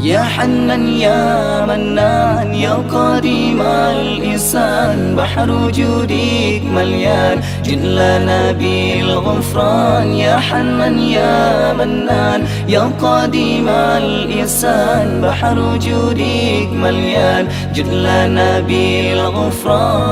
يا حنان يا منان يا قديم الإحسان، بحر جودك مليان جد لنا بالغفران. يا حنان يا منان يا قديم الإحسان، بحر جودك مليان جد لنا بالغفران.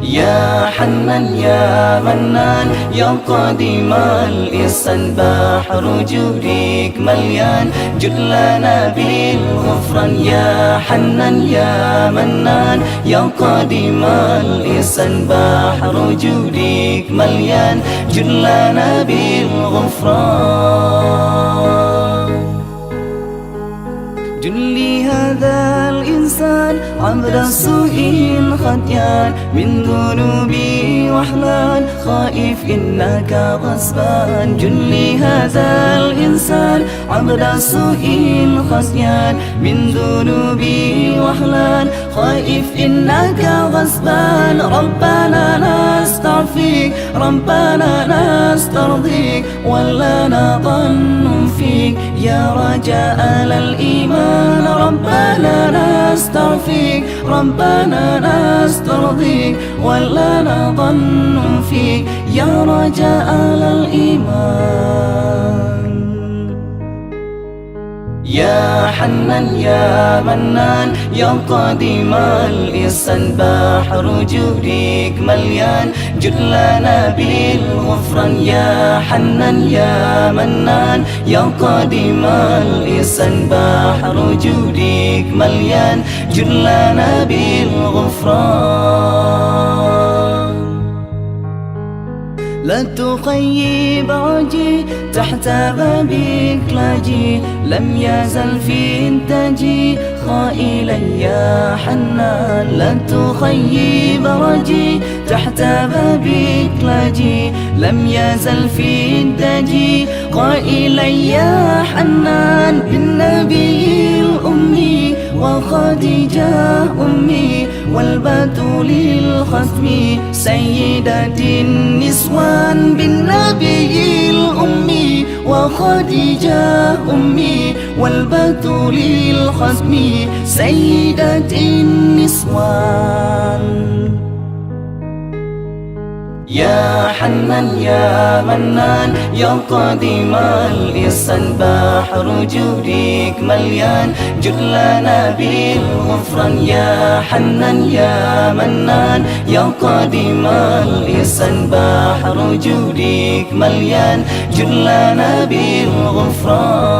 يا حنان يا منان يا قديم الإحسان، بحر جودك مليان جد لنا بالغفران. يا حنان يا منان يا قديم الإحسان، بحر جودك مليان جد لنا بالغفران. جلي هذا الإنسان عبد سوء خطيان، من ذنوبي وحلان خائف إنك غصبان. جلي هذا الإنسان عبد سوء خطيان، من ذنوبي وحلان خائف إنك غصبان. ربنا نستعفيك ربنا نسترضيك، ولا نظن فيك يا رجاء الإيمان. ربنا نستعفيك ربنا نسترضيك، ولا نظن فيك يا رجاء الإيمان. يا حنان يا منان يا قديم الإحسان، بحر جودك مليان جد لنا بالغفران. يا حنان يا منان يا قديم الإحسان، بحر جودك مليان جد لنا بالغفران. لا تخيب عجي تحت بابك لاجي، لم يزل في إنتاجي خائلا يا حنان. لا تخيب رجي تحت بابك لاجي، لم يزل في إنتاجي قائلا يا حنان. بالنبي الأمي وخديجة أمي، والبتول الختم سيدة النسوان. بالنبي الأمي وخديجة أمي، والبتول الختم سيدة النسوان. يا حنان يا منان يا قديم الإحسان، بحر جودك مليان جد لنا بالغفران. يا حنان يا منان يا قديم الإحسان، بحر جودك مليان جد لنا بالغفران.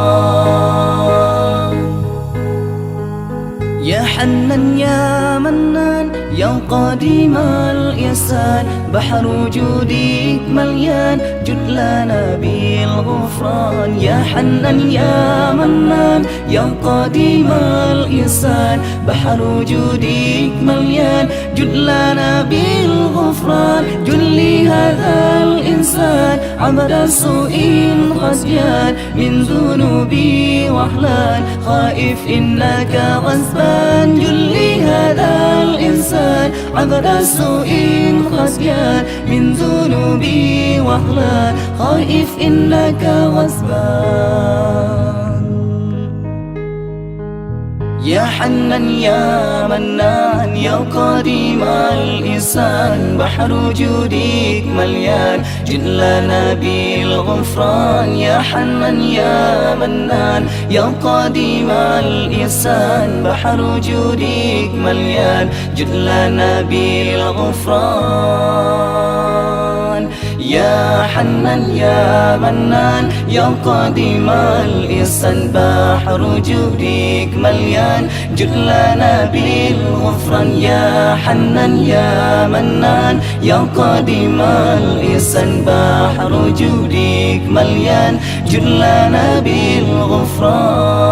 يا حنان يا منان يا قديم الإحسان، بحر جودك مليان جد لنا بالغفران. يا حنان يا منان يا قديم الإحسان، بحر جودك مليان جد لنا بالغفران. جلي هذا الإنسان عبد سوء خزيان، من ذنوبي وحلان خائف إنك غصبان. جلي هذا الإنسان عبد سوء خزيان، من ذنوبي وحلان خائف إنك غصبان. يا حنان يا منان يا قديم الإحسان، بحر جودك مليان جد لنا بالغفران. يا حنان يا منان يا قديم الإحسان، بحر جودك مليان جد لنا بالغفران. يا حنان يا منان يا قديم الإحسان، بحر جودك مليان جد لنا بالغفران. يا حنان يا منان يا قديم الإحسان، بحر جودك مليان جد لنا بالغفران.